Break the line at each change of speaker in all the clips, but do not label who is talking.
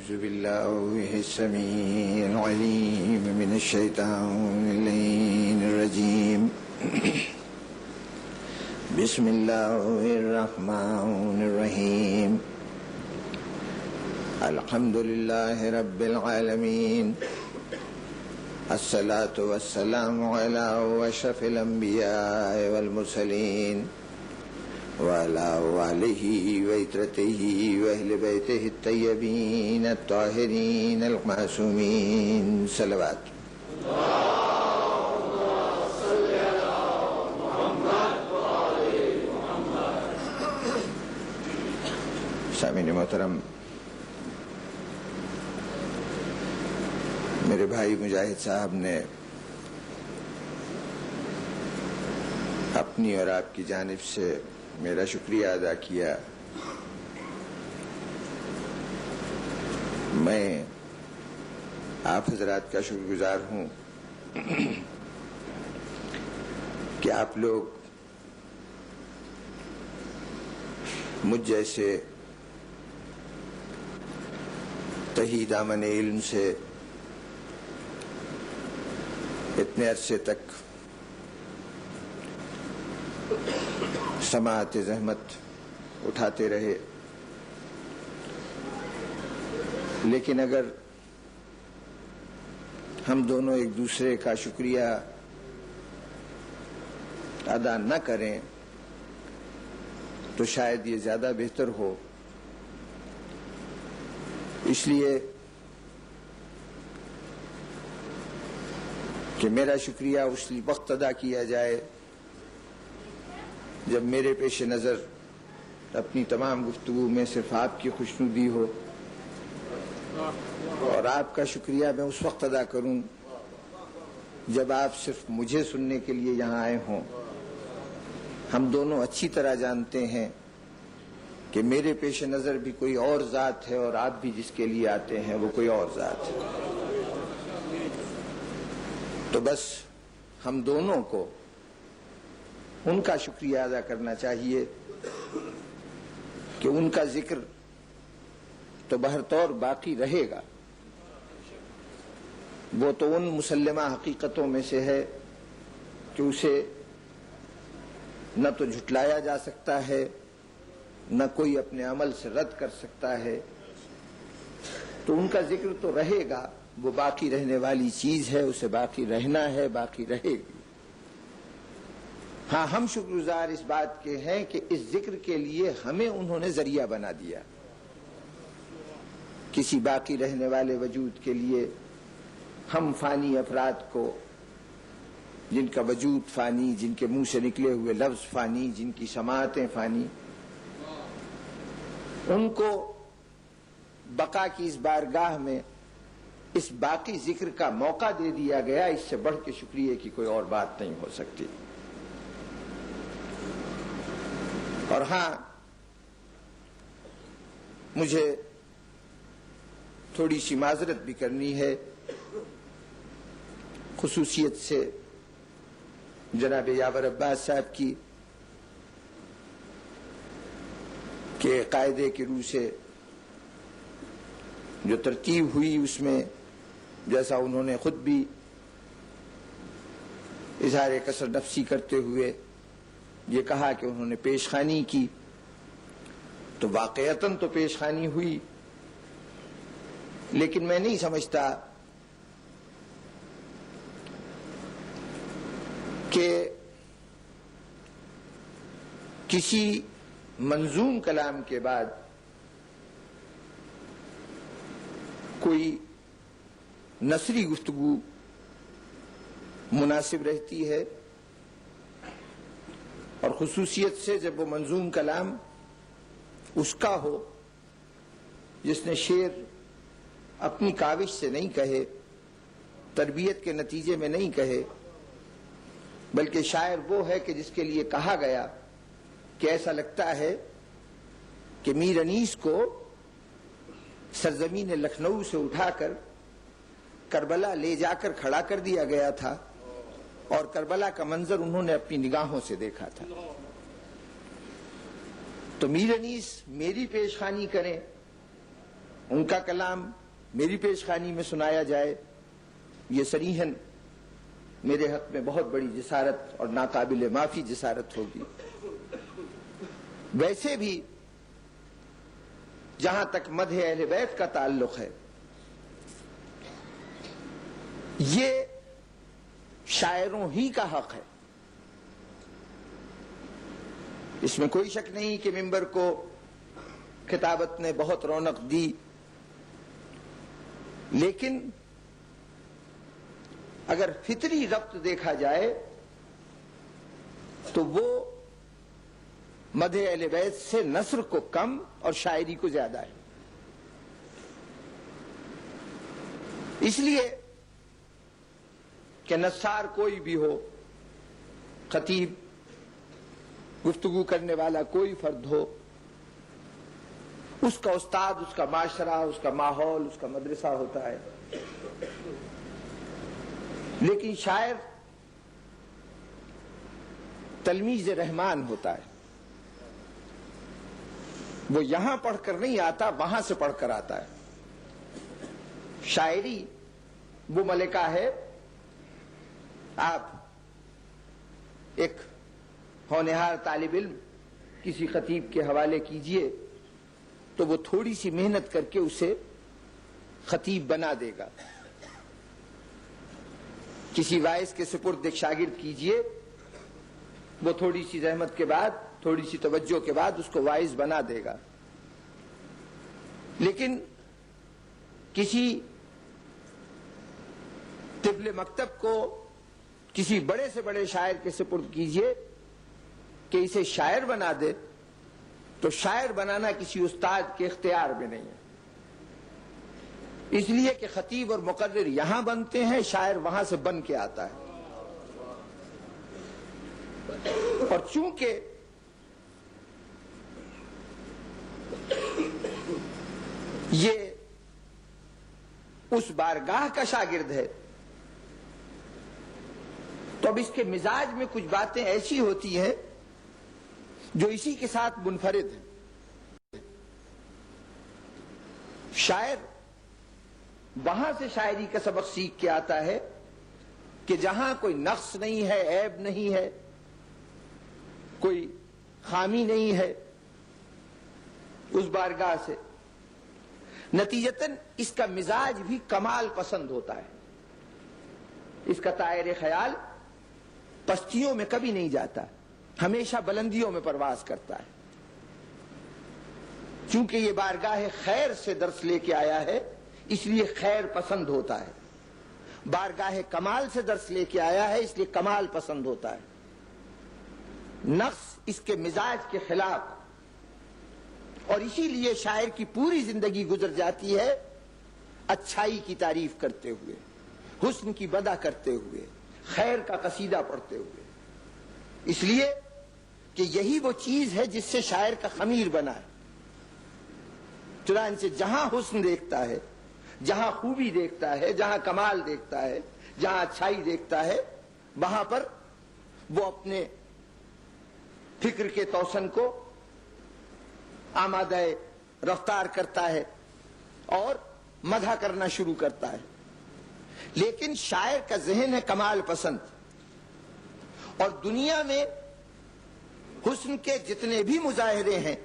أعوذ بالله السميع العليم من الشيطان اللعين الرجيم بسم الله الرحمن الرحيم الحمد لله رب العالمين الصلاة والسلام على أشرف الأنبياء والمرسلين وعلى آله وعترته وأهل بيته الطيبين الطاهرين المعصومين صلوات سامعین محترم، میرے بھائی مجاہد صاحب نے اپنی اور آپ کی جانب سے میرا شکریہ ادا کیا۔ میں آپ حضرات کا شکر گزار ہوں کہ آپ لوگ مجھ جیسے تہی دامن علم سے اتنے عرصے تک سماعت زحمت اٹھاتے رہے، لیکن اگر ہم دونوں ایک دوسرے کا شکریہ ادا نہ کریں تو شاید یہ زیادہ بہتر ہو۔ اس لیے کہ میرا شکریہ اس وقت ادا کیا جائے جب میرے پیش نظر اپنی تمام گفتگو میں صرف آپ کی خوشنودی ہو، اور آپ کا شکریہ میں اس وقت ادا کروں جب آپ صرف مجھے سننے کے لیے یہاں آئے ہوں۔ ہم دونوں اچھی طرح جانتے ہیں کہ میرے پیش نظر بھی کوئی اور ذات ہے، اور آپ بھی جس کے لیے آتے ہیں وہ کوئی اور ذات ہے۔ تو بس ہم دونوں کو ان کا شکریہ ادا کرنا چاہیے کہ ان کا ذکر تو بہرطور باقی رہے گا۔ وہ تو ان مسلمہ حقیقتوں میں سے ہے کہ اسے نہ تو جھٹلایا جا سکتا ہے، نہ کوئی اپنے عمل سے رد کر سکتا ہے۔ تو ان کا ذکر تو رہے گا، وہ باقی رہنے والی چیز ہے، اسے باقی رہنا ہے، باقی رہے گی۔ ہاں، ہم شکر گزار اس بات کے ہیں کہ اس ذکر کے لیے ہمیں انہوں نے ذریعہ بنا دیا۔ کسی باقی رہنے والے وجود کے لیے ہم فانی افراد کو، جن کا وجود فانی، جن کے منہ سے نکلے ہوئے لفظ فانی، جن کی سماعتیں فانی، ان کو بقا کی اس بارگاہ میں اس باقی ذکر کا موقع دے دیا گیا۔ اس سے بڑھ کے شکریہ کی کوئی اور بات نہیں ہو سکتی۔ اور ہاں، مجھے تھوڑی سی معذرت بھی کرنی ہے خصوصیت سے جناب یاور عباس صاحب کی، کہ قاعدے کی روح سے جو ترتیب ہوئی اس میں، جیسا انہوں نے خود بھی اظہار کسر نفسی کرتے ہوئے یہ کہا کہ انہوں نے پیشخانی کی، تو واقعتاً تو پیشخانی ہوئی، لیکن میں نہیں سمجھتا کہ کسی منظوم کلام کے بعد کوئی نثری گفتگو مناسب رہتی ہے، اور خصوصیت سے جب وہ منظوم کلام اس کا ہو جس نے شعر اپنی کاوش سے نہیں کہے، تربیت کے نتیجے میں نہیں کہے، بلکہ شاعر وہ ہے کہ جس کے لیے کہا گیا کہ ایسا لگتا ہے کہ میر انیس کو سرزمین لکھنؤ سے اٹھا کر کربلا لے جا کر کھڑا کر دیا گیا تھا، اور کربلا کا منظر انہوں نے اپنی نگاہوں سے دیکھا تھا۔ تو میر انیس میری پیشخانی کریں ان کا کلام میری پیشخانی میں سنایا جائے یہ صریحاً میرے حق میں بہت بڑی جسارت اور ناقابل معافی جسارت ہوگی۔ ویسے بھی جہاں تک مدح اہل بیت کا تعلق ہے، یہ شاعروں ہی کا حق ہے، اس میں کوئی شک نہیں کہ ممبر کو خطابت نے بہت رونق دی، لیکن اگر فطری ربط دیکھا جائے تو وہ مدح اہل بیت سے نثر کو کم اور شاعری کو زیادہ ہے۔ اس لیے کہ نثار کوئی بھی ہو، خطیب، گفتگو کرنے والا کوئی فرد ہو، اس کا استاد، اس کا معاشرہ، اس کا ماحول، اس کا مدرسہ ہوتا ہے، لیکن شاعر تلمیذ رحمان ہوتا ہے۔ وہ یہاں پڑھ کر نہیں آتا، وہاں سے پڑھ کر آتا ہے۔ شاعری وہ ملکہ ہے، آپ ایک ہونہار طالب علم کسی خطیب کے حوالے کیجئے تو وہ تھوڑی سی محنت کر کے اسے خطیب بنا دے گا۔ کسی وائس کے سپرد ایک شاگرد کیجئے، وہ تھوڑی سی زحمت کے بعد، تھوڑی سی توجہ کے بعد اس کو وائس بنا دے گا۔ لیکن کسی طفل مکتب کو کسی بڑے سے بڑے شاعر کے سپرد کیجئے کہ اسے شاعر بنا دے، تو شاعر بنانا کسی استاد کے اختیار میں نہیں ہے، اس لیے کہ خطیب اور مقرر یہاں بنتے ہیں، شاعر وہاں سے بن کے آتا ہے۔ اور چونکہ یہ اس بارگاہ کا شاگرد ہے تو اب اس کے مزاج میں کچھ باتیں ایسی ہوتی ہیں جو اسی کے ساتھ منفرد ہیں۔ شاعر وہاں سے شاعری کا سبق سیکھ کے آتا ہے کہ جہاں کوئی نقص نہیں ہے، عیب نہیں ہے، کوئی خامی نہیں ہے، اس بارگاہ سے نتیجتاً اس کا مزاج بھی کمال پسند ہوتا ہے، اس کا طائر خیال پستیوں میں کبھی نہیں جاتا، ہمیشہ بلندیوں میں پرواز کرتا ہے۔ چونکہ یہ بارگاہ خیر سے درس لے کے آیا ہے، اس لیے خیر پسند ہوتا ہے۔ بارگاہ کمال سے درس لے کے آیا ہے، اس لیے کمال پسند ہوتا ہے۔ نقص اس کے مزاج کے خلاف، اور اسی لیے شاعر کی پوری زندگی گزر جاتی ہے اچھائی کی تعریف کرتے ہوئے، حسن کی بدح کرتے ہوئے، خیر کا قصیدہ پڑھتے ہوئے، اس لیے کہ یہی وہ چیز ہے جس سے شاعر کا خمیر بنا ہے۔ چنانچہ جہاں حسن دیکھتا ہے، جہاں خوبی دیکھتا ہے، جہاں کمال دیکھتا ہے، جہاں اچھائی دیکھتا ہے، وہاں پر وہ اپنے فکر کے توسن کو آمادہ رفتار کرتا ہے اور مدح کرنا شروع کرتا ہے۔ لیکن شاعر کا ذہن ہے کمال پسند، اور دنیا میں حسن کے جتنے بھی مظاہرے ہیں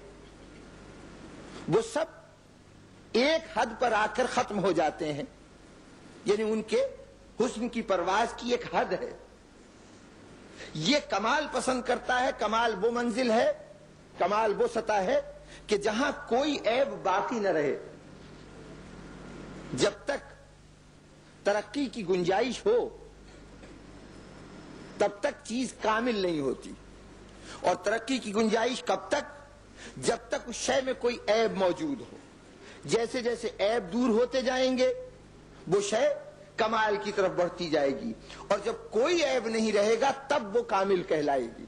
وہ سب ایک حد پر آ کر ختم ہو جاتے ہیں، یعنی ان کے حسن کی پرواز کی ایک حد ہے۔ یہ کمال پسند کرتا ہے، کمال وہ منزل ہے، کمال وہ سطح ہے کہ جہاں کوئی عیب باقی نہ رہے۔ جب تک ترقی کی گنجائش ہو تب تک چیز کامل نہیں ہوتی، اور ترقی کی گنجائش کب تک؟ جب تک اس شے میں کوئی عیب موجود ہو۔ جیسے جیسے عیب دور ہوتے جائیں گے وہ شے کمال کی طرف بڑھتی جائے گی، اور جب کوئی عیب نہیں رہے گا تب وہ کامل کہلائے گی۔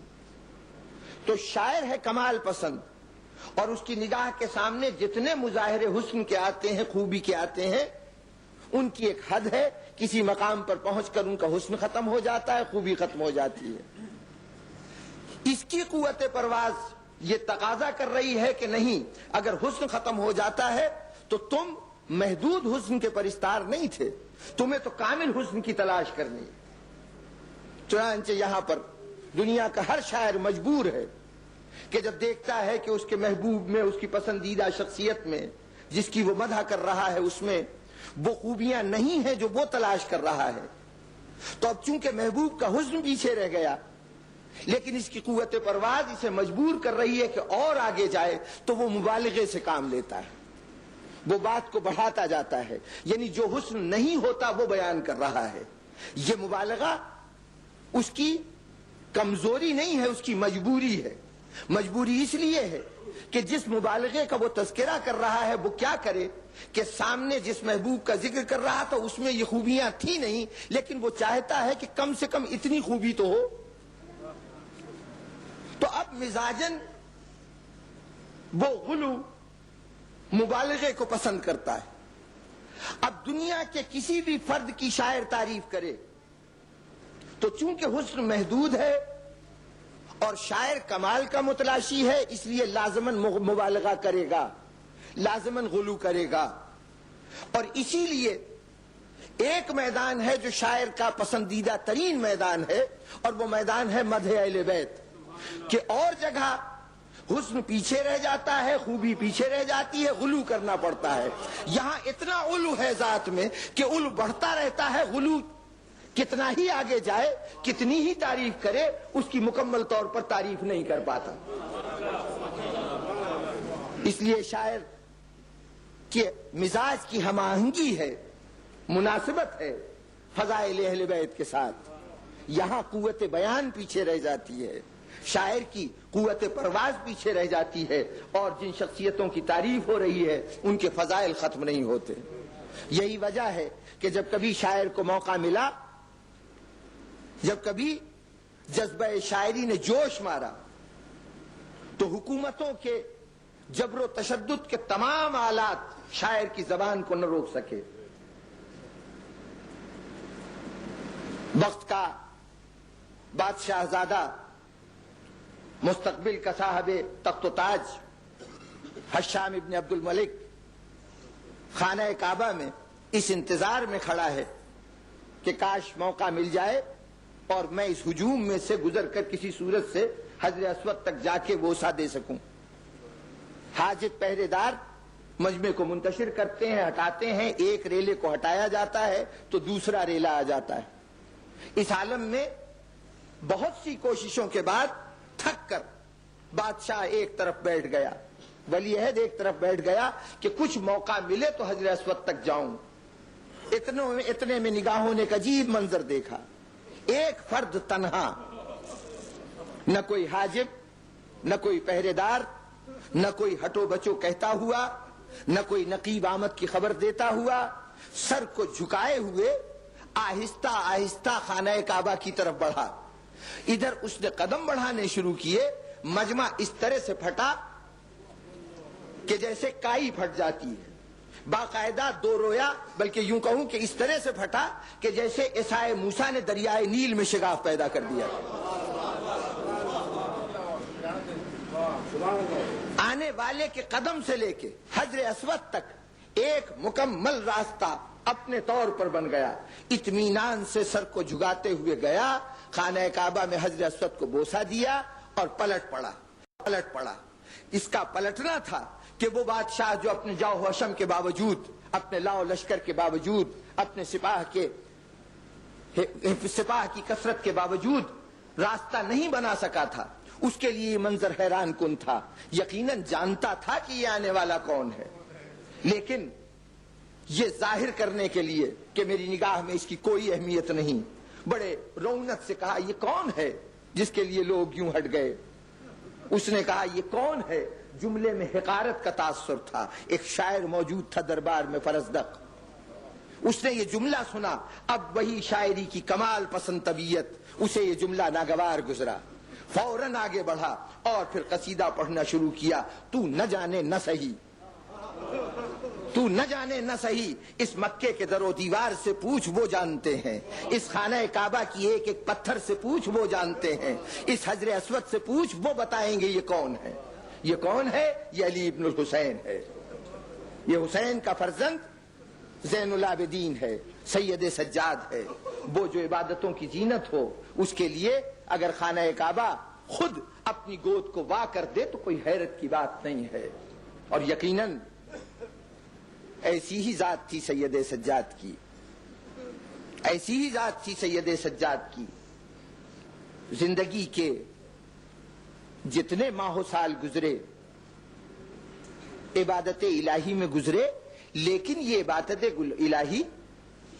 تو شاعر ہے کمال پسند، اور اس کی نگاہ کے سامنے جتنے مظاہرے حسن کے آتے ہیں، خوبی کے آتے ہیں، ان کی ایک حد ہے، کسی مقام پر پہنچ کر ان کا حسن ختم ہو جاتا ہے، خوبی ختم ہو جاتی ہے۔ اس کی قوت پرواز یہ تقاضا کر رہی ہے کہ نہیں، اگر حسن ختم ہو جاتا ہے تو تم محدود حسن کے پرستار نہیں تھے، تمہیں تو کامل حسن کی تلاش کرنی ہے۔ چنانچہ یہاں پر دنیا کا ہر شاعر مجبور ہے کہ جب دیکھتا ہے کہ اس کے محبوب میں، اس کی پسندیدہ شخصیت میں، جس کی وہ مدح کر رہا ہے، اس میں وہ خوبیاں نہیں ہیں جو وہ تلاش کر رہا ہے، تو اب چونکہ محبوب کا حسن پیچھے رہ گیا، لیکن اس کی قوت پرواز اسے مجبور کر رہی ہے کہ اور آگے جائے، تو وہ مبالغے سے کام لیتا ہے، وہ بات کو بڑھاتا جاتا ہے، یعنی جو حسن نہیں ہوتا وہ بیان کر رہا ہے۔ یہ مبالغہ اس کی کمزوری نہیں ہے، اس کی مجبوری ہے۔ مجبوری اس لیے ہے کہ جس مبالغے کا وہ تذکرہ کر رہا ہے وہ کیا کرے کہ سامنے جس محبوب کا ذکر کر رہا تھا اس میں یہ خوبیاں تھی نہیں، لیکن وہ چاہتا ہے کہ کم سے کم اتنی خوبی تو ہو۔ تو اب مزاجن وہ غلو مبالغے کو پسند کرتا ہے۔ اب دنیا کے کسی بھی فرد کی شاعر تعریف کرے تو چونکہ حسن محدود ہے اور شاعر کمال کا متلاشی ہے، اس لیے لازماً مبالغہ کرے گا، لازماً غلو کرے گا۔ اور اسی لیے ایک میدان ہے جو شاعر کا پسندیدہ ترین میدان ہے، اور وہ میدان ہے مدح اہل بیت، کہ اور جگہ حسن پیچھے رہ جاتا ہے، خوبی پیچھے رہ جاتی ہے، غلو کرنا پڑتا ہے۔ یہاں اتنا غلو ہے ذات میں کہ غلو بڑھتا رہتا ہے، غلو کتنا ہی آگے جائے، کتنی ہی تعریف کرے، اس کی مکمل طور پر تعریف نہیں کر پاتا۔ اس لیے شاعر کے مزاج کی ہم آہنگی ہے، مناسبت ہے فضائل اہل بیت کے ساتھ۔ یہاں قوت بیان پیچھے رہ جاتی ہے، شاعر کی قوت پرواز پیچھے رہ جاتی ہے، اور جن شخصیتوں کی تعریف ہو رہی ہے ان کے فضائل ختم نہیں ہوتے۔ یہی وجہ ہے کہ جب کبھی شاعر کو موقع ملا، جب کبھی جذبہ شاعری نے جوش مارا، تو حکومتوں کے جبر و تشدد کے تمام آلات شاعر کی زبان کو نہ روک سکے۔ وقت کا بادشاہ زادہ، مستقبل کا صاحب تخت و تاج ہشام ابن عبد الملک خانہ کعبہ میں اس انتظار میں کھڑا ہے کہ کاش موقع مل جائے اور میں اس ہجوم میں سے گزر کر کسی صورت سے حجر اسود تک جا کے بوسہ دے سکوں۔ حاجت پہرے دار مجمع کو منتشر کرتے ہیں، ہٹاتے ہیں، ایک ریلے کو ہٹایا جاتا ہے تو دوسرا ریلا آ جاتا ہے۔ اس عالم میں بہت سی کوششوں کے بعد تھک کر بادشاہ ایک طرف بیٹھ گیا، ولی عہد ایک طرف بیٹھ گیا کہ کچھ موقع ملے تو حجر اسود تک جاؤں۔ اتنے میں نگاہوں نے ایک عجیب منظر دیکھا، ایک فرد تنہا، نہ کوئی حاجب، نہ کوئی پہرے دار، نہ کوئی ہٹو بچو کہتا ہوا، نہ کوئی نقیب آمد کی خبر دیتا ہوا، سر کو جھکائے ہوئے آہستہ آہستہ خانہ کعبہ کی طرف بڑھا۔ ادھر اس نے قدم بڑھانے شروع کیے، مجمع اس طرح سے پھٹا کہ جیسے کائی پھٹ جاتی ہے، باقاعدہ دو رویا، بلکہ یوں کہوں کہ اس طرح سے پھٹا کہ جیسے عصائے موسیٰ نے دریائے نیل میں شگاف پیدا کر دیا۔ آنے والے کے قدم سے لے کے حجر اسود تک ایک مکمل راستہ اپنے طور پر بن گیا۔ اطمینان سے سر کو جھکاتے ہوئے گیا، خانہ کعبہ میں حجر اسود کو بوسہ دیا اور پلٹ پڑا۔ اس کا پلٹنا تھا کہ وہ بادشاہ جو اپنے جاؤ و حشم کے باوجود، اپنے لاؤ لشکر کے باوجود، اپنے سپاہ کی کثرت کے باوجود راستہ نہیں بنا سکا تھا، اس کے لیے یہ منظر حیران کن تھا۔ یقیناً جانتا تھا کہ یہ آنے والا کون ہے، لیکن یہ ظاہر کرنے کے لیے کہ میری نگاہ میں اس کی کوئی اہمیت نہیں، بڑے رونق سے کہا یہ کون ہے جس کے لیے لوگ یوں ہٹ گئے۔ اس نے کہا یہ کون ہے، جملے میں حقارت کا تاثر تھا۔ ایک شاعر موجود تھا دربار میں، فرزدق، اس نے یہ جملہ سنا، اب وہی شاعری کی کمال پسند طبیعت، اسے یہ جملہ ناگوار گزرا، فوراً آگے بڑھا اور پھر قصیدہ پڑھنا شروع کیا۔ تو نہ جانے نہ سہی، تو نہ جانے نہ سہی، اس مکے کے در و دیوار سے پوچھ وہ جانتے ہیں، اس خانہ کعبہ کی ایک ایک پتھر سے پوچھ وہ جانتے ہیں، اس حجر اسود سے پوچھ وہ بتائیں گے یہ کون ہے۔ یہ کون ہے؟ یہ علی ابن الحسین ہے، یہ حسین کا فرزند زین العابدین ہے، سید سجاد ہے، وہ جو عبادتوں کی زینت ہو، اس کے لیے اگر خانہ کعبہ خود اپنی گود کو وا کر دے تو کوئی حیرت کی بات نہیں ہے۔ اور یقیناً ایسی ہی ذات تھی سید سجاد کی، ایسی ہی ذات تھی سید سجاد کی۔ زندگی کے جتنے ماہ و سال گزرے عبادت الہی میں گزرے، لیکن یہ عبادت الہی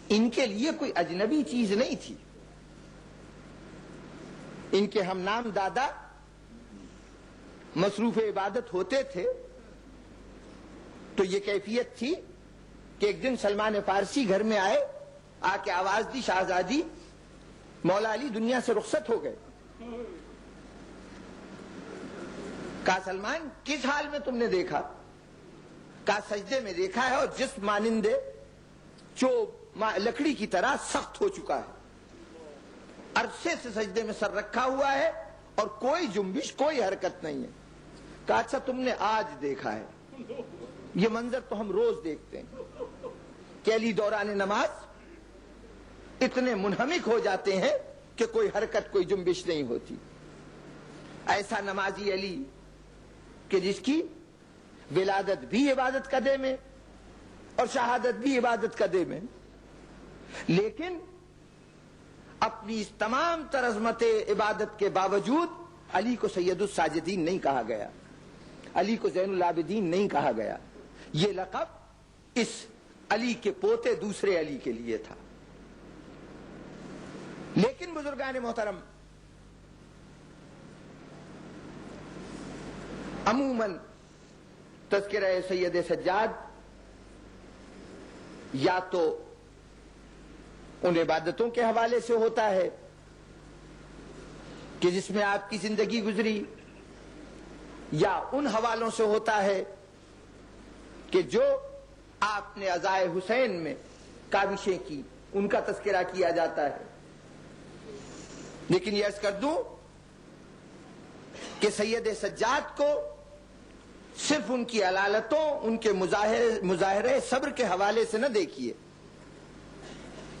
ان کے لیے کوئی اجنبی چیز نہیں تھی۔ ان کے ہم نام دادا مصروف عبادت ہوتے تھے تو یہ کیفیت تھی کہ ایک دن سلمان فارسی گھر میں آئے، آ کے آواز دی شہزادی مولا علی دنیا سے رخصت ہو گئے۔ کہا سلمان کس حال میں تم نے دیکھا؟ کہا سجدے میں دیکھا ہے، اور جسم مانندے چوب لکڑی کی طرح سخت ہو چکا ہے، عرصے سے سجدے میں سر رکھا ہوا ہے اور کوئی جنبش کوئی حرکت نہیں ہے۔ کہا اچھا تم نے آج دیکھا ہے؟ یہ منظر تو ہم روز دیکھتے ہیں کہ علی دوران نماز اتنے منہمک ہو جاتے ہیں کہ کوئی حرکت کوئی جنبش نہیں ہوتی۔ ایسا نمازی علی کہ جس کی ولادت بھی عبادت کا دے میں اور شہادت بھی عبادت کا دے میں، لیکن اپنی اس تمام تر عظمت عبادت کے باوجود علی کو سید الساجدین نہیں کہا گیا، علی کو زین العابدین نہیں کہا گیا۔ یہ لقب اس علی کے پوتے دوسرے علی کے لیے تھا۔ لیکن بزرگان محترم، عموماً تذکرہ سید سجاد یا تو ان عبادتوں کے حوالے سے ہوتا ہے کہ جس میں آپ کی زندگی گزری، یا ان حوالوں سے ہوتا ہے کہ جو آپ نے عزائے حسین میں کاوشیں کی ان کا تذکرہ کیا جاتا ہے۔ لیکن یہ عرض کر دوں کہ سید سجاد کو صرف ان کی علالتوں، ان کے مظاہرے صبر کے حوالے سے نہ دیکھیے۔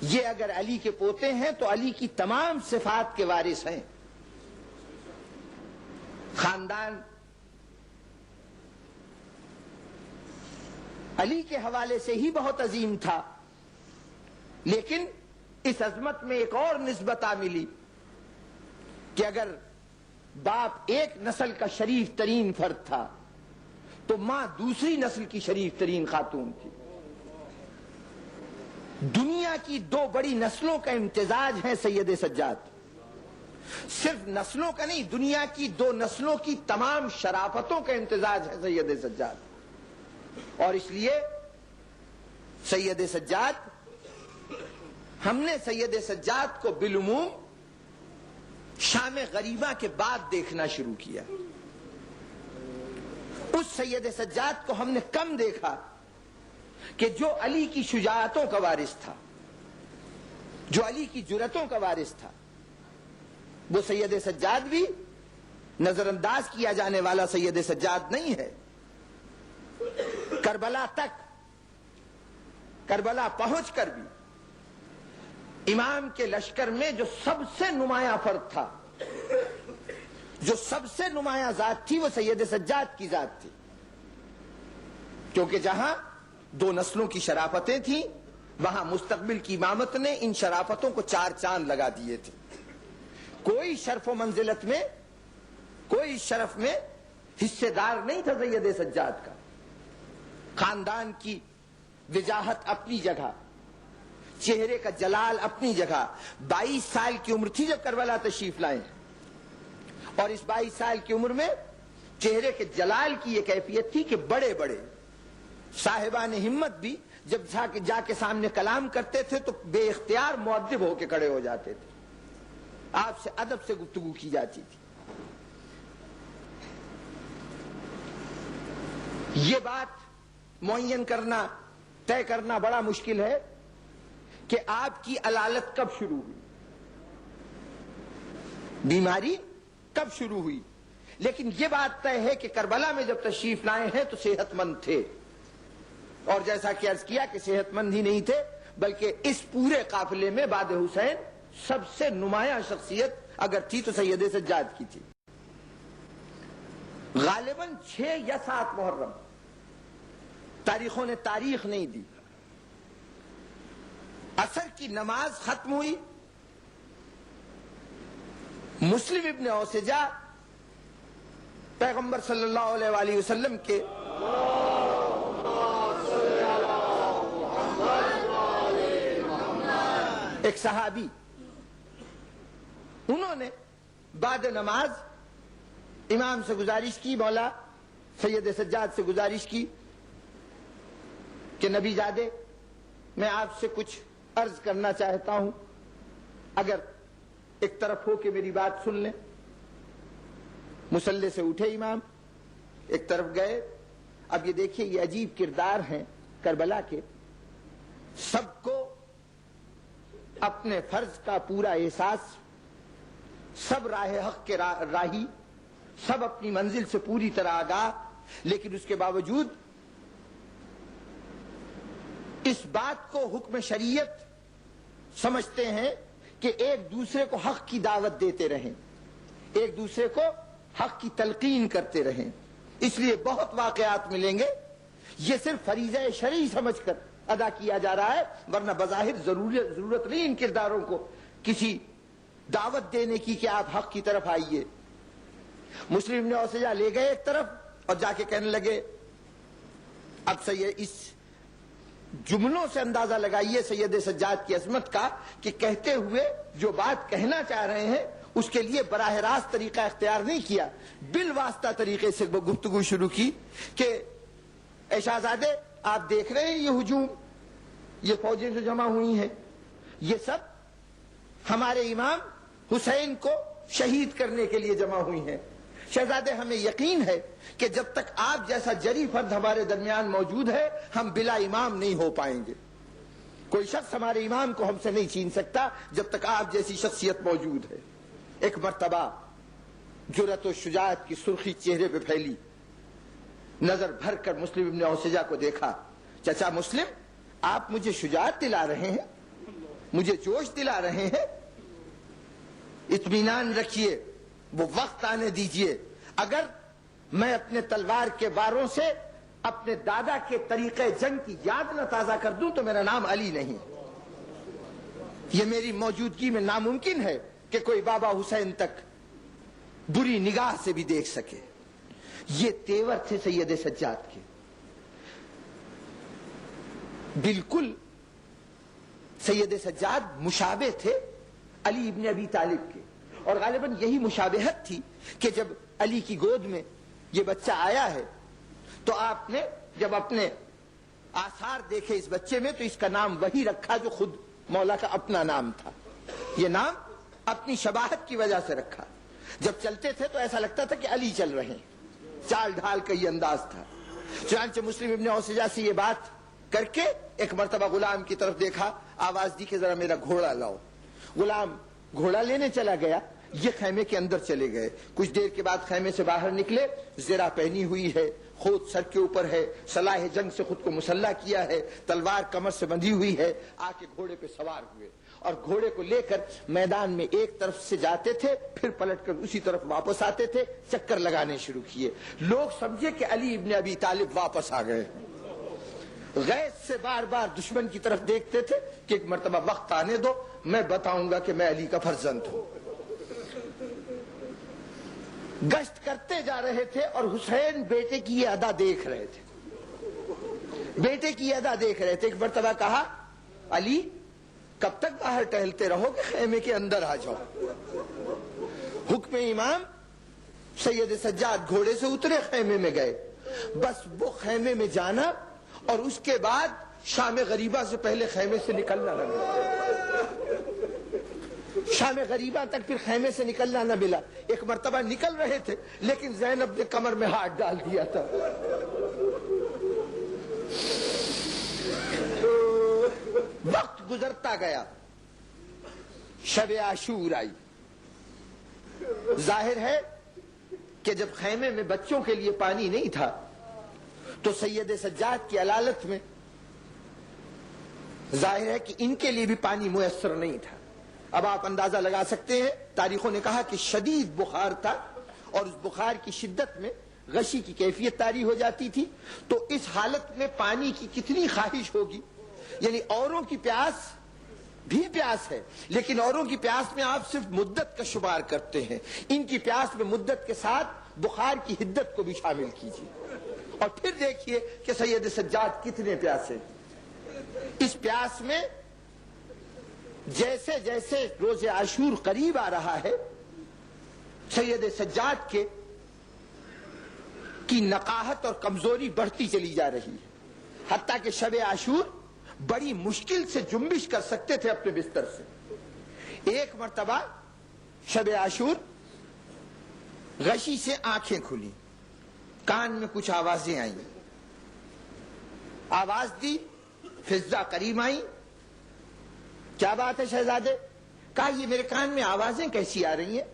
یہ اگر علی کے پوتے ہیں تو علی کی تمام صفات کے وارث ہیں۔ خاندان علی کے حوالے سے ہی بہت عظیم تھا، لیکن اس عظمت میں ایک اور نسبت ملی کہ اگر باپ ایک نسل کا شریف ترین فرد تھا تو ماں دوسری نسل کی شریف ترین خاتون تھی۔ دنیا کی دو بڑی نسلوں کا امتزاج ہے سید سجاد، صرف نسلوں کا نہیں، دنیا کی دو نسلوں کی تمام شرافتوں کا امتزاج ہے سید سجاد۔ اور اس لیے سید سجاد، ہم نے سید سجاد کو بالعموم شام غریبہ کے بعد دیکھنا شروع کیا۔ اس سید سجاد کو ہم نے کم دیکھا کہ جو علی کی شجاعتوں کا وارث تھا، جو علی کی جرأتوں کا وارث تھا۔ وہ سید سجاد بھی نظر انداز کیا جانے والا سید سجاد نہیں ہے۔ کربلا تک، کربلا پہنچ کر بھی امام کے لشکر میں جو سب سے نمایاں فرد تھا، جو سب سے نمایاں ذات تھی، وہ سید سجاد کی ذات تھی، کیونکہ جہاں دو نسلوں کی شرافتیں تھیں وہاں مستقبل کی امامت نے ان شرافتوں کو چار چاند لگا دیے تھے۔ کوئی شرف و منزلت میں، کوئی شرف میں حصے دار نہیں تھا سید سجاد کا۔ خاندان کی وجاہت اپنی جگہ، چہرے کا جلال اپنی جگہ۔ 22 سال کی عمر تھی جب کربلا تشریف لائے، اور اس 22 سال کی عمر میں چہرے کے جلال کی یہ کیفیت تھی کہ بڑے بڑے صاحبان ہمت بھی جب جا کے سامنے کلام کرتے تھے تو بے اختیار مؤدب ہو کے کھڑے ہو جاتے تھے، آپ سے ادب سے گفتگو کی جاتی تھی۔ یہ بات معین کرنا، طے کرنا بڑا مشکل ہے کہ آپ کی علالت کب شروع ہوئی، بیماری کب شروع ہوئی، لیکن یہ بات طے ہے کہ کربلا میں جب تشریف لائے ہیں تو صحت مند تھے، اور جیسا کہ عرض کیا کہ صحت مند ہی نہیں تھے، بلکہ اس پورے قافلے میں بعد حسین سب سے نمایاں شخصیت اگر تھی تو سید سجاد کی تھی۔ غالباً 6 یا 7 محرم، تاریخوں نے تاریخ نہیں دی، عصر کی نماز ختم ہوئی، مسلم ابن اوسجہ پیغمبر صلی اللہ علیہ وآلہ وسلم کے ایک صحابی، انہوں نے بعد نماز امام سے گزارش کی، مولا سید سجاد سے گزارش کی کہ نبی زادے میں آپ سے کچھ عرض کرنا چاہتا ہوں، اگر ایک طرف ہو کہ میری بات سن لیں۔ مصلی سے اٹھے امام، ایک طرف گئے۔ اب یہ دیکھیے یہ عجیب کردار ہیں کربلا کے، سب کو اپنے فرض کا پورا احساس، سب راہ حق کے راہی، سب اپنی منزل سے پوری طرح آگاہ، لیکن اس کے باوجود اس بات کو حکم شریعت سمجھتے ہیں کہ ایک دوسرے کو حق کی دعوت دیتے رہیں، ایک دوسرے کو حق کی تلقین کرتے رہیں۔ اس لیے بہت واقعات ملیں گے یہ صرف فریضہ شرعی سمجھ کر ادا کیا جا رہا ہے، ورنہ بظاہر ضرورت نہیں ان کرداروں کو کسی دعوت دینے کی کہ آپ حق کی طرف آئیے۔ مسلم ابن اوسجہ لے گئے ایک طرف اور جا کے کہنے لگے، اب اس جملوں سے اندازہ لگائیے سید سجاد کی عظمت کا کہ کہتے ہوئے جو بات کہنا چاہ رہے ہیں اس کے لیے براہ راست طریقہ اختیار نہیں کیا، بالواسطہ طریقے سے گفتگو شروع کی کہ اے شہزادے آپ دیکھ رہے ہیں یہ ہجوم، یہ فوجیں جو جمع ہوئی ہیں، یہ سب ہمارے امام حسین کو شہید کرنے کے لیے جمع ہوئی ہیں۔ شہزادے ہمیں یقین ہے کہ جب تک آپ جیسا جری فرد ہمارے درمیان موجود ہے ہم بلا امام نہیں ہو پائیں گے، کوئی شخص ہمارے امام کو ہم سے نہیں چھین سکتا جب تک آپ جیسی شخصیت موجود ہے۔ ایک مرتبہ جرأت و شجاعت کی سرخی چہرے پہ پھیلی، نظر بھر کر مسلم ابن اوسجہ کو دیکھا، چچا مسلم آپ مجھے شجاعت دلا رہے ہیں، مجھے جوش دلا رہے ہیں، اطمینان رکھیے، وہ وقت آنے دیجئے، اگر میں اپنے تلوار کے باروں سے اپنے دادا کے طریقے جنگ کی یاد نہ تازہ کر دوں تو میرا نام علی نہیں۔ یہ میری موجودگی میں ناممکن ہے کہ کوئی بابا حسین تک بری نگاہ سے بھی دیکھ سکے۔ یہ تیور تھے سید سجاد کے، بالکل سید سجاد مشابہ تھے علی ابن ابی طالب کے، اور غالباً یہی مشابہت تھی کہ جب علی کی گود میں یہ بچہ آیا ہے تو آپ نے جب اپنے آثار دیکھے اس بچے میں تو اس کا نام وہی رکھا جو خود مولا کا اپنا نام تھا، یہ نام اپنی شباہت کی وجہ سے رکھا۔ جب چلتے تھے تو ایسا لگتا تھا کہ علی چل رہے ہیں، چال ڈھال کا یہ انداز تھا۔ چنانچہ مسلم ابن اوسجہ سے یہ بات کر کے ایک مرتبہ غلام کی طرف دیکھا، آواز دی کہ ذرا میرا گھوڑا لاؤ۔ غلام گھوڑا لینے چلا گیا، یہ خیمے کے اندر چلے گئے۔ کچھ دیر کے بعد خیمے سے باہر نکلے، زرہ پہنی ہوئی ہے، خود سر کے اوپر ہے، سلاح جنگ سے خود کو مسلح کیا ہے، تلوار کمر سے بندھی ہوئی ہے، آ کے گھوڑے پہ سوار ہوئے اور گھوڑے کو لے کر میدان میں ایک طرف سے جاتے تھے پھر پلٹ کر اسی طرف واپس آتے تھے، چکر لگانے شروع کیے۔ لوگ سمجھے کہ علی ابن ابی طالب واپس آ گئے، غیظ سے بار بار دشمن کی طرف دیکھتے تھے کہ ایک مرتبہ وقت آنے دو، میں بتاؤں گا کہ میں علی کا فرزند ہوں۔ گشت کرتے جا رہے تھے اور حسین بیٹے کی یہ ادا دیکھ رہے تھے، بیٹے کی ادا دیکھ رہے تھے۔ ایک مرتبہ کہا، علی کب تک باہر ٹہلتے رہو گے، خیمے کے اندر آ جاؤ۔ حکم امام، سید سجاد گھوڑے سے اترے، خیمے میں گئے، بس وہ خیمے میں جانا اور اس کے بعد شام غریبہ سے پہلے خیمے سے نکلنا نہ ملا، شام غریبہ تک پھر خیمے سے نکلنا نہ ملا۔ ایک مرتبہ نکل رہے تھے لیکن زینب نے کمر میں ہاتھ ڈال دیا تھا۔ وقت گزرتا گیا، شب عاشور آئی۔ ظاہر ہے کہ جب خیمے میں بچوں کے لیے پانی نہیں تھا، تو سید سجاد کی علالت میں ظاہر ہے کہ ان کے لیے بھی پانی میسر نہیں تھا. اب آپ اندازہ لگا سکتے ہیں, تاریخوں نے کہا کہ شدید بخار تھا اور اس بخار کی شدت میں غشی کی کیفیت طاری ہو جاتی تھی. تو اس حالت میں پانی کی کتنی خواہش ہوگی. یعنی اوروں کی پیاس بھی پیاس ہے, لیکن اوروں کی پیاس میں آپ صرف مدت کا شمار کرتے ہیں, ان کی پیاس میں مدت کے ساتھ بخار کی حدت کو بھی شامل کیجیے اور پھر دیکھیے کہ سید سجاد کتنے پیاسے. اس پیاس میں جیسے جیسے روز عاشور قریب آ رہا ہے, سید سجاد کی نقاہت اور کمزوری بڑھتی چلی جا رہی ہے, حتیٰ کہ شب عاشور بڑی مشکل سے جنبش کر سکتے تھے اپنے بستر سے. ایک مرتبہ شب عاشور غشی سے آنکھیں کھلی, کان میں کچھ آوازیں آئیں, آواز دی, فضا قریب آئی. کیا بات ہے شہزادے؟ کہا یہ میرے کان میں آوازیں کیسی آ رہی ہیں؟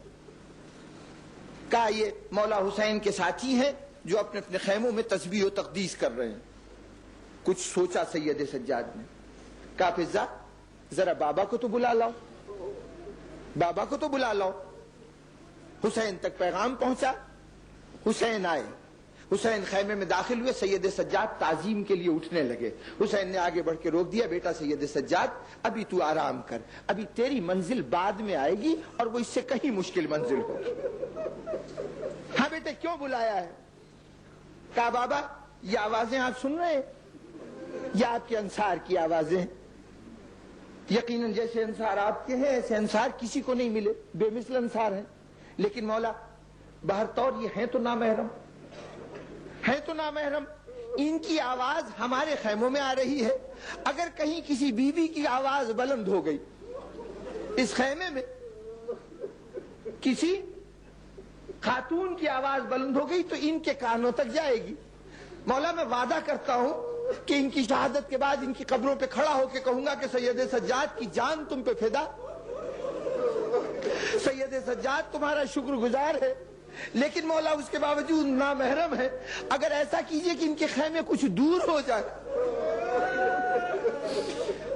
کہا یہ مولا حسین کے ساتھی ہیں جو اپنے اپنے خیموں میں تسبیح و تقدیس کر رہے ہیں. کچھ سوچا سید سجاد نے, کہا فضا ذرا بابا کو تو بلا لاؤ, بابا کو تو بلا لاؤ. حسین تک پیغام پہنچا, حسین آئے, حسین خیمے میں داخل ہوئے. سید سجاد تعظیم کے لیے اٹھنے لگے. حسین نے آگے بڑھ کے روک دیا, بیٹا سید سجاد ابھی تو آرام کر, ابھی تیری منزل بعد میں آئے گی اور وہ اس سے کہیں مشکل منزل ہوگی. ہاں بیٹے کیوں بلایا ہے؟ کہا بابا یہ آوازیں آپ سن رہے ہیں, یہ آپ کے انصار کی آوازیں. یقیناً جیسے انصار آپ کے ہیں ایسے انصار کسی کو نہیں ملے, بے مثل انصار ہیں. لیکن مولا بہر طور یہ ہیں تو نامحرم, ہیں تو نامحرم. ان کی آواز ہمارے خیموں میں آ رہی ہے. اگر کہیں کسی بیوی کی آواز بلند ہو گئی اس خیمے میں, کسی خاتون کی آواز بلند ہو گئی تو ان کے کانوں تک جائے گی. مولا میں وعدہ کرتا ہوں کہ ان کی شہادت کے بعد ان کی قبروں پہ کھڑا ہو کے کہوں گا کہ سید سجاد کی جان تم پہ فدا, سید سجاد تمہارا شکر گزار ہے. لیکن مولا اس کے باوجود نامحرم ہے. اگر ایسا کیجئے کہ ان کے خیمے کچھ دور ہو جائے,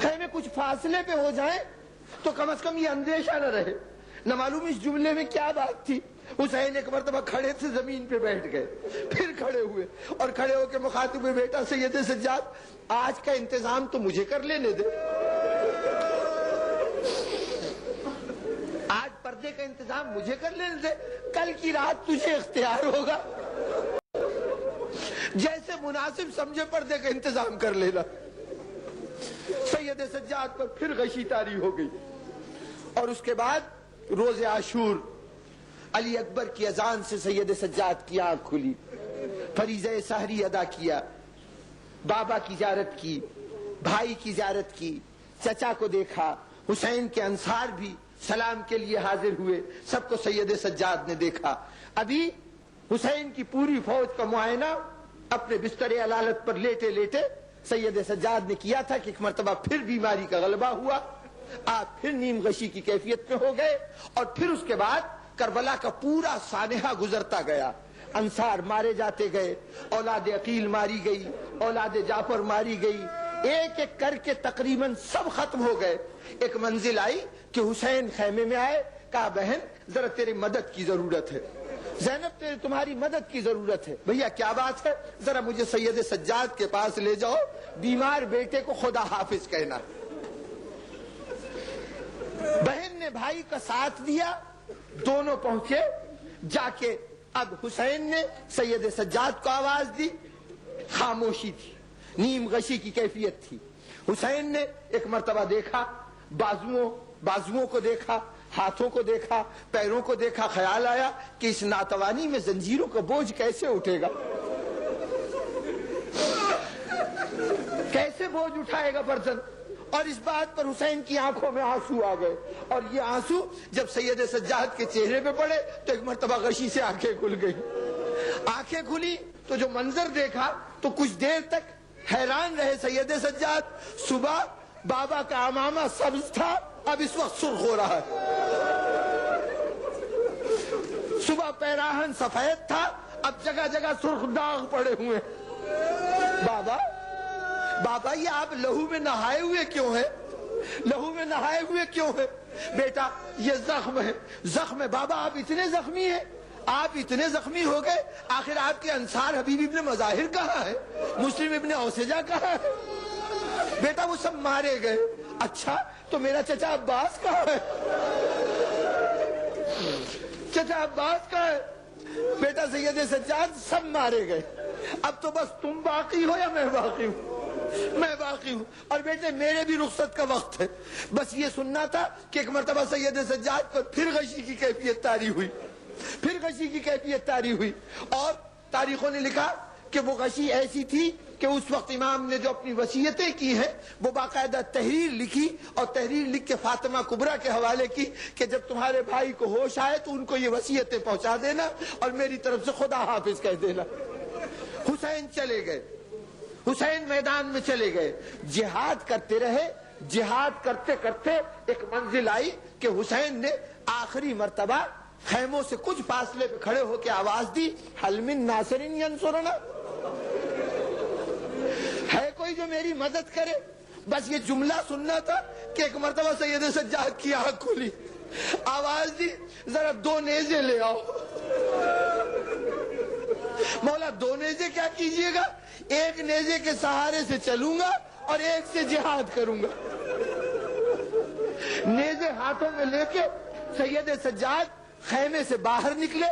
خیمے کچھ فاصلے پہ ہو جائیں تو کم از کم یہ اندیشہ نہ رہے. نہ معلوم اس جملے میں کیا بات تھی. حسین ایک مرتبہ کھڑے تھے, زمین پہ بیٹھ گئے, پھر کھڑے ہوئے اور کھڑے ہو کے مخاطب ہوئے, بیٹا سید سجاد آج کا انتظام تو مجھے کر لینے دے, آج پردے کا انتظام مجھے کر لینے دے, کل کی رات تجھے اختیار ہوگا, جیسے مناسب سمجھے پردے کا انتظام کر لینا. سید سجاد پر پھر غشی طاری ہو گئی اور اس کے بعد روز عاشور علی اکبر کی اذان سے سید سجاد کی آنکھ کھلی, فریضہ سحری ادا کیا, بابا کی زیارت کی, بھائی کی زیارت کی, چچا کو دیکھا. حسین کے انصار بھی سلام کے لیے حاضر ہوئے, سب کو سید سجاد نے دیکھا. ابھی حسین کی پوری فوج کا معائنہ اپنے بستر علالت پر لیٹے لیٹے سید سجاد نے کیا تھا کہ ایک مرتبہ پھر بیماری کا غلبہ ہوا, آپ پھر نیم غشی کی کیفیت میں ہو گئے. اور پھر اس کے بعد کربلا کا پورا سانحہ گزرتا گیا, انصار مارے جاتے گئے, اولاد عقیل ماری گئی, اولاد جعفر ماری گئی, ایک ایک کر کے تقریباً سب ختم ہو گئے. ایک منزل آئی کہ حسین خیمے میں آئے, کہا بہن ذرا تیری مدد کی ضرورت ہے, زینب تمہاری مدد کی ضرورت ہے. بھیا کیا بات ہے؟ ذرا مجھے سید سجاد کے پاس لے جاؤ, بیمار بیٹے کو خدا حافظ کہنا. بہن نے بھائی کا ساتھ دیا, دونوں پہنچے. جا کے اب حسین نے سید سجاد کو آواز دی, خاموشی تھی, نیم غشی کی کیفیت تھی. حسین نے ایک مرتبہ دیکھا, بازوؤں کو دیکھا, ہاتھوں کو دیکھا, پیروں کو دیکھا. خیال آیا کہ اس ناتوانی میں زنجیروں کا بوجھ کیسے اٹھے گا, کیسے بوجھ اٹھائے گا برتن. اور اس بات پر حسین کی آنکھوں میں آنسو آ گئے, اور یہ آنسو جب سید سجاد کے چہرے پہ پڑے تو ایک مرتبہ غشی سے آنکھیں کھل گئی. آنکھیں کھلی تو جو منظر دیکھا تو کچھ دیر تک حیران رہے سید سجاد. صبح بابا کا عمامہ سبز تھا, اب اس وقت سرخ ہو رہا ہے. صبح پیراہن سفید تھا, اب جگہ جگہ سرخ داغ پڑے ہوئے. بابا یہ آپ لہو میں نہائے ہوئے کیوں ہیں؟ لہو میں نہائے ہوئے کیوں ہیں؟ بیٹا یہ زخم ہے، زخم ہے۔ بابا آپ اتنے زخمی ہیں، آپ اتنے زخمی ہو گئے، آخر آپ کے انصار حبیب ابن مظاہر کہاں ہے؟ مسلم ابن اوسجہ کہاں ہے؟ بیٹا وہ سب مارے گئے۔ اچھا تو میرا چچا عباس کہاں ہے؟ چچا عباس کہاں ہے؟ بیٹا سید سجاد سب مارے گئے، اب تو بس تم باقی ہو یا میں باقی ہوں؟ میں باقی ہوں۔ اور بیٹے میرے بھی رخصت کا وقت ہے، بس یہ سننا تھا کہ ایک مرتبہ سید سجاد پر پھر غشی کی کیفیت طاری ہوئی، پھر غشی کی کیفیت طاری ہوئی، اور تاریخوں نے لکھا کہ وہ غشی ایسی تھی کہ اس وقت امام نے جو اپنی وصیتیں کی ہیں وہ باقاعدہ تحریر لکھی، اور تحریر لکھ کے فاطمہ کبریٰ کے حوالے کی کہ جب تمہارے بھائی کو ہوش آئے تو ان کو یہ وصیتیں پہنچا دینا اور میری طرف سے خدا حافظ کہہ دینا۔ حسین چلے گئے، حسین میدان میں چلے گئے، جہاد کرتے رہے۔ جہاد کرتے کرتے ایک منزل آئی کہ حسین نے آخری مرتبہ خیموں سے کچھ فاصلے پہ کھڑے ہو کے آواز دی، حل من ناصر ینصرنا، ہے کوئی جو میری مدد کرے؟ بس یہ جملہ سننا تھا کہ ایک مرتبہ سید سجاد کی آنکھ کھلی، آواز دی، ذرا 2 نیزے لے آؤ۔ مولا 2 نیزے کیا کیجئے گا؟ ایک نیزے کے سہارے سے چلوں گا اور ایک سے جہاد کروں گا۔ نیزے ہاتھوں میں لے کے سید سجاد خیمے سے باہر نکلے۔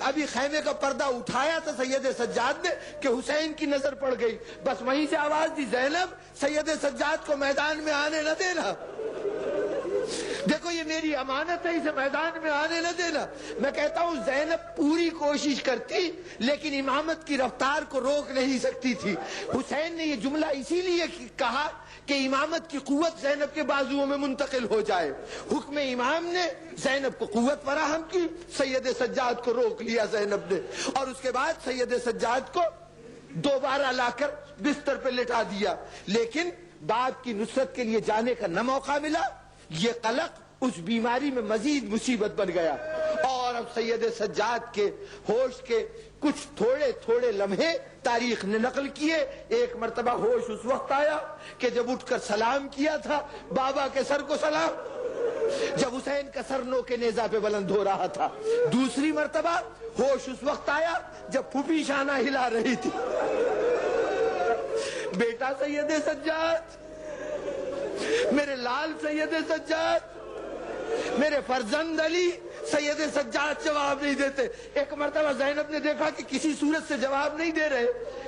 ابھی خیمے کا پردہ اٹھایا تھا سید سجاد نے کہ حسین کی نظر پڑ گئی، بس وہیں سے آواز دی، زینب سید سجاد کو میدان میں آنے نہ دینا، دیکھو یہ میری امانت ہے، اسے میدان میں آنے نہ دینا۔ میں کہتا ہوں زینب پوری کوشش کرتی لیکن امامت کی رفتار کو روک نہیں سکتی تھی۔ حسین نے یہ جملہ اسی لیے کہا کہ امامت کی قوت زینب کے بازوؤں میں منتقل ہو جائے۔ حکم امام نے زینب کو قوت فراہم کی، سید سجاد کو روک لیا زینب نے، اور اس کے بعد سید سجاد کو دوبارہ لا کر بستر پہ لٹا دیا، لیکن باپ کی نصرت کے لیے جانے کا نہ موقع ملا، یہ قلق اس بیماری میں مزید مصیبت بن گیا۔ اور اب سید سجاد کے ہوش کے کچھ تھوڑے تھوڑے لمحے تاریخ نے نقل کیے۔ ایک مرتبہ ہوش اس وقت آیا کہ جب اٹھ کر سلام کیا تھا بابا کے سر کو سلام، جب حسین کا سر نو کے نیزہ پہ بلند ہو رہا تھا۔ دوسری مرتبہ ہوش اس وقت آیا جب پھوپھی شانہ ہلا رہی تھی، بیٹا سید سجاد، میرے لال سید سجاد، میرے فرزند علی۔ سید سجاد جواب نہیں دیتے۔ ایک مرتبہ زینب نے دیکھا کہ کسی صورت سے جواب نہیں دے رہے،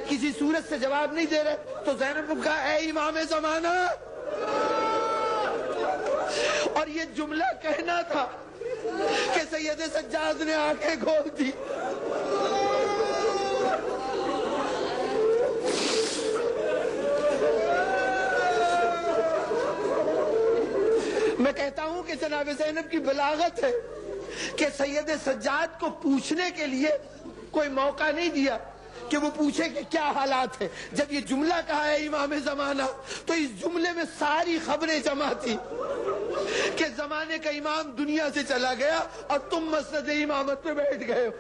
کسی صورت سے جواب نہیں دے رہے، تو زینب نے کہا، اے امام زمانہ، اور یہ جملہ کہنا تھا کہ سید سجاد نے آنکھیں کھول دی۔ میں کہتا ہوں کہ جناب زینب کی بلاغت ہے کہ سید سجاد کو پوچھنے کے لیے کوئی موقع نہیں دیا کہ وہ پوچھے کہ کیا حالات ہیں۔ جب یہ جملہ کہا ہے امام زمانہ تو اس جملے میں ساری خبریں جمع تھی کہ زمانے کا امام دنیا سے چلا گیا اور تم مسند امامت پہ بیٹھ گئے ہو۔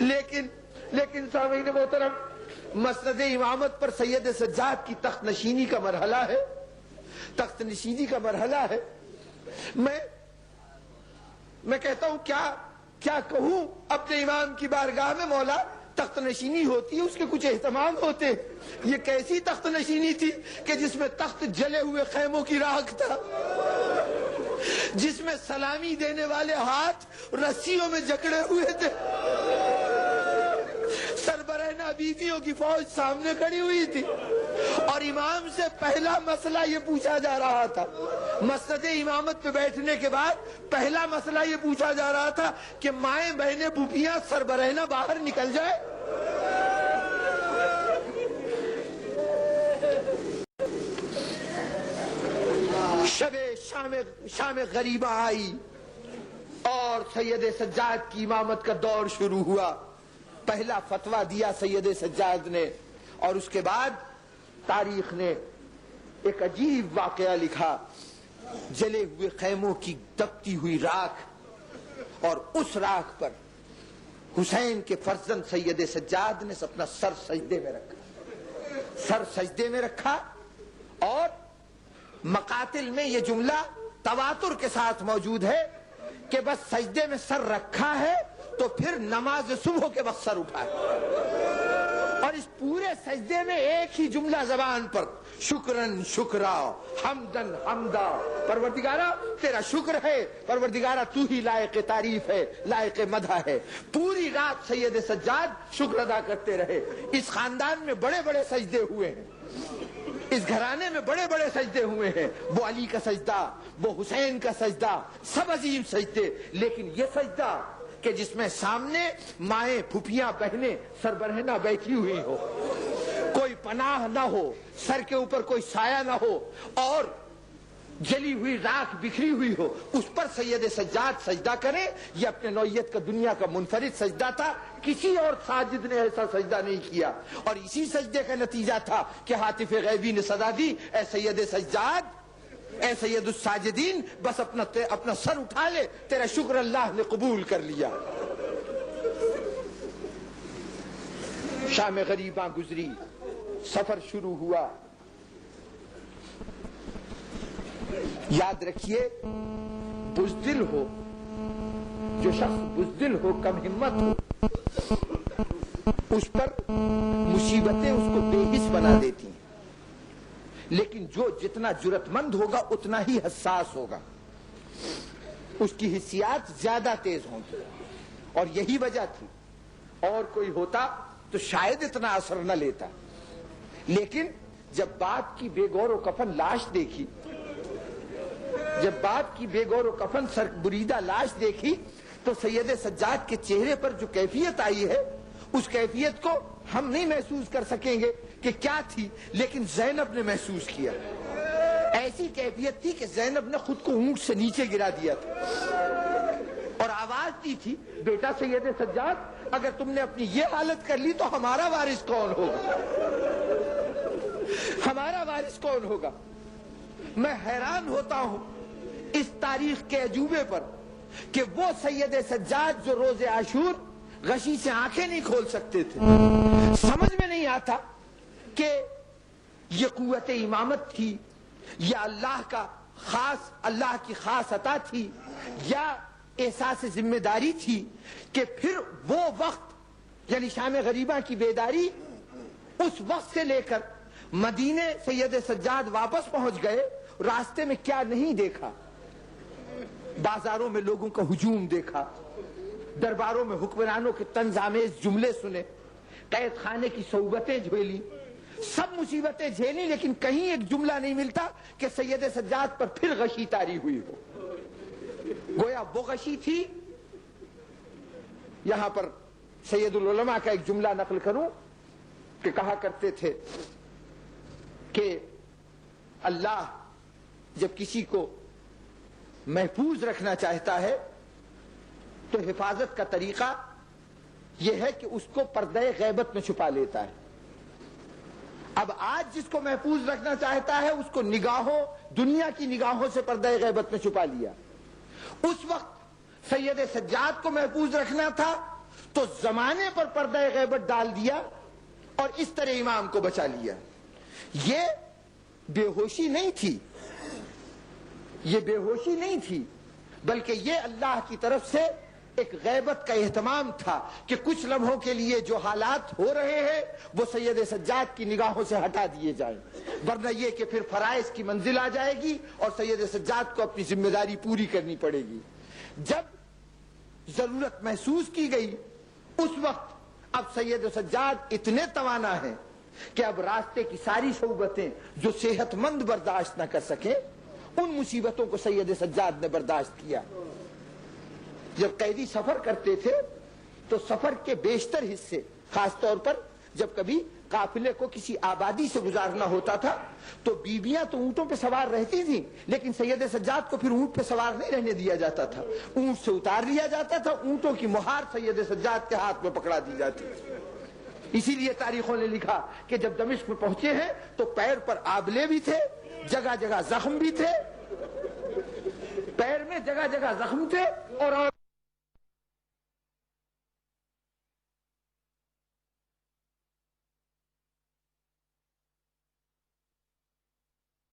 لیکن سامعین محترم، مسند امامت پر سید سجاد کی تخت نشینی کا مرحلہ ہے، تخت نشینی کا مرحلہ ہے۔ میں کہتا ہوں کیا کہوں اپنے امام کی بارگاہ میں، مولا تخت نشینی ہوتی ہے، اس کے کچھ اہتمام ہوتے ہیں۔ یہ کیسی تخت نشینی تھی کہ جس میں تخت جلے ہوئے خیموں کی راکھ تھا، جس میں سلامی دینے والے ہاتھ رسیوں میں جکڑے ہوئے تھے، سربرہنہ بیویوں کی فوج سامنے کھڑی ہوئی تھی، اور امام سے پہلا مسئلہ یہ پوچھا جا رہا تھا، مسند امامت پہ بیٹھنے کے بعد پہلا مسئلہ یہ پوچھا جا رہا تھا کہ مائیں بہنیں پھوپھیاں سربرہنہ باہر نکل جائے۔ شام غریبہ آئی اور سید سجاد کی امامت کا دور شروع ہوا۔ پہلا فتویٰ دیا سید سجاد نے، اور اس کے بعد تاریخ نے ایک عجیب واقعہ لکھا، جلے ہوئے خیموں کی تپتی ہوئی راکھ، اور اس راکھ پر حسین کے فرزند سید سجاد نے اپنا سر سجدے میں رکھا، سر سجدے میں رکھا، اور مقاتل میں یہ جملہ تواتر کے ساتھ موجود ہے کہ بس سجدے میں سر رکھا ہے تو پھر نماز صبح کے وقت سر اٹھایا، اور اس پورے سجدے میں ایک ہی جملہ زبان پر، شکرن شکرا حمدن حمدا، پروردگارا تیرا شکر ہے، پروردگارا تو ہی لائق تعریف ہے، لائق مدح ہے۔ پوری رات سید سجاد شکر ادا کرتے رہے۔ اس خاندان میں بڑے بڑے سجدے ہوئے ہیں، اس گھرانے میں بڑے بڑے سجدے ہوئے ہیں، وہ علی کا سجدہ، وہ حسین کا سجدہ، سب عظیم سجدے، لیکن یہ سجدہ کہ جس میں سامنے مائیں پھپھیاں بہنیں سربرہنہ بیٹھی ہوئی ہو، کوئی پناہ نہ ہو، سر کے اوپر کوئی سایہ نہ ہو، اور جلی ہوئی راکھ بکھری ہوئی ہو، اس پر سید سجاد سجدہ کرے، یہ اپنے نوعیت کا دنیا کا منفرد سجدہ تھا، کسی اور ساجد نے ایسا سجدہ نہیں کیا، اور اسی سجدے کا نتیجہ تھا کہ ہاتف غیبی نے صدا دی، اے سید سجاد، اے سید الساجدین، بس اپنا سر اٹھا لے، تیرا شکر اللہ نے قبول کر لیا۔ شام غریباں گزری، سفر شروع ہوا۔ یاد رکھیے، بزدل ہو، جو شخص بزدل ہو، کم ہمت ہو، اس پر مصیبتیں اس کو بے حس بنا دیتی ہیں، لیکن جو جتنا جرأت مند ہوگا اتنا ہی حساس ہوگا، اس کی حسیات زیادہ تیز ہوں گی، اور یہی وجہ تھی۔ اور کوئی ہوتا تو شاید اتنا اثر نہ لیتا، لیکن جب باپ کی بے گور و کفن لاش دیکھی، جب باپ کی بے گور و کفن سر بریدہ لاش دیکھی، تو سید سجاد کے چہرے پر جو کیفیت آئی ہے، اس کیفیت کو ہم نہیں محسوس کر سکیں گے کہ کیا تھی، لیکن زینب نے محسوس کیا۔ ایسی کیفیت تھی کہ زینب نے خود کو اونٹ سے نیچے گرا دیا تھا، اور آواز دی تھی، بیٹا سید سجاد، اگر تم نے اپنی یہ حالت کر لی تو ہمارا وارث کون ہوگا، ہمارا وارث کون ہوگا۔ میں حیران ہوتا ہوں اس تاریخ کے عجوبے پر کہ وہ سید سجاد جو روز عاشور غشی سے آنکھیں نہیں کھول سکتے تھے، سمجھ میں نہیں آتا کہ یہ قوت امامت تھی، یا اللہ کی خاص عطا تھی، یا احساس ذمہ داری تھی، کہ پھر وہ وقت یعنی شام غریبہ کی بیداری، اس وقت سے لے کر مدینے سید سجاد واپس پہنچ گئے، راستے میں کیا نہیں دیکھا، بازاروں میں لوگوں کا ہجوم دیکھا، درباروں میں حکمرانوں کے طنز آمیز جملے سنے، قید خانے کی صعوبتیں جھیلی، سب مصیبتیں جھیلی، لیکن کہیں ایک جملہ نہیں ملتا کہ سید سجاد پر پھر غشی طاری ہوئی ہو۔ گویا وہ غشی تھی۔ یہاں پر سید العلماء کا ایک جملہ نقل کروں کہ کہا کرتے تھے کہ اللہ جب کسی کو محفوظ رکھنا چاہتا ہے تو حفاظت کا طریقہ یہ ہے کہ اس کو پردہ غیبت میں چھپا لیتا ہے۔ اب آج جس کو محفوظ رکھنا چاہتا ہے اس کو دنیا کی نگاہوں سے پردہ غیبت میں چھپا لیا۔ اس وقت سید سجاد کو محفوظ رکھنا تھا تو زمانے پر پردہ غیبت ڈال دیا، اور اس طرح امام کو بچا لیا۔ یہ بے ہوشی نہیں تھی، یہ بے ہوشی نہیں تھی، بلکہ یہ اللہ کی طرف سے ایک غیبت کا اہتمام تھا کہ کچھ لمحوں کے لیے جو حالات ہو رہے ہیں وہ سید سجاد کی نگاہوں سے ہٹا دیے جائیں، ورنہ یہ کہ پھر فرائض کی منزل آ جائے گی اور سید سجاد کو اپنی ذمہ داری پوری کرنی پڑے گی۔ جب ضرورت محسوس کی گئی اس وقت اب سید سجاد اتنے توانا ہیں کہ اب راستے کی ساری صعوبتیں جو صحت مند برداشت نہ کر سکے، ان مصیبتوں کو سید سجاد نے برداشت کیا۔ جب قیدی سفر کرتے تھے تو سفر کے بیشتر حصے، خاص طور پر جب کبھی قافلے کو کسی آبادی سے گزارنا ہوتا تھا تو بیویاں تو اونٹوں پہ سوار رہتی تھیں، لیکن سید سجاد کو پھر اونٹ پہ سوار نہیں رہنے دیا جاتا تھا، اونٹ سے اتار لیا جاتا تھا، اونٹوں کی مہار سید سجاد کے ہاتھ میں پکڑا دی جاتی تھی۔ اسی لیے تاریخوں نے لکھا کہ جب دمشق میں پہنچے ہیں تو پیر پر آبلے بھی تھے، جگہ جگہ زخم بھی تھے، پیر میں جگہ جگہ زخم تھے، اور